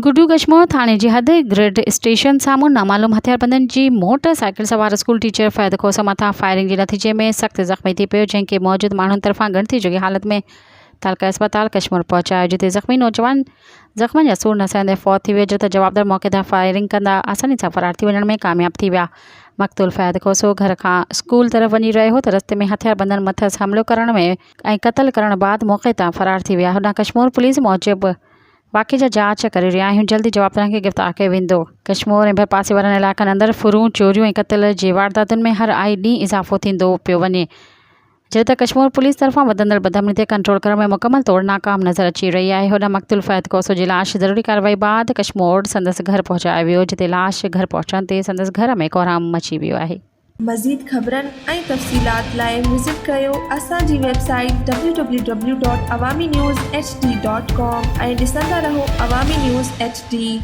गुड्डू कशमोर थाने जी हद grid station साम्हूं नामालूम हथियारबंदनि जी motorcycle सवार स्कूल टीचर फ़ैद खोस मथां फायरिंग जे नतीजे में सख़्त ज़ख़्मी थी पियो, जंहिंखे मौजूद माण्हुनि तरफ़ां ॻणिती जोगी हालत में तालका अस्पताल कशमोर पहुचायो, जिते ज़ख़्मी नौजवान ज़ख़्मनि जा सूर न सहंदे फ़ौत थी वियो, जो त जवाबदार मौक़े ते फायरिंग कंदा आसानी सां फ़रार थी वञण में कामयाब थी विया। मक़तूल फ़ैद खोसो घर खां स्कूल तरफ़ वञी रहियो हो त रस्ते में हथियारबंदनि मथस हमलो करण में ऐं क़त्ल करण बाद मौक़े तां फ़रार थी विया। होॾांहुं कशमोर पुलिस मूजिबि वाक़े जा जांच करे रहिया आहियूं, जल्दी जवाबदारनि खे गिरफ़्तार कयो वेंदो। कशमोर ऐं भरपासे वारनि इलाइक़नि अंदरि फुरूं, चोरियूं ऐं क़त्ल जे वारदातुनि में हर आए ॾींहुं इज़ाफ़ो थींदो पियो वञे, जो त कशमोर पुलिस तरफ़ां वधंदड़ बदअमनी ते कंट्रोल करण में मुकमल तौरु नाकाम नज़र अची रही आहे। होॾांहुं मक़तूल फ़ैद खोसो जी लाश ज़रूरी कार्रवाई बाद कशमोर संदसि घर पहुचायो वियो, जिते लाश घर पहुचण ते संदसि घर में कोहराम मची वियो आहे। मज़ीद ख़बरनि ऐं तफ़सीलात लाइ विज़िट कयो असांजी वेबसाइट www.awamiNewsHD.com ऐं ॾिसंदा रहो अवामी न्यूज़ HD।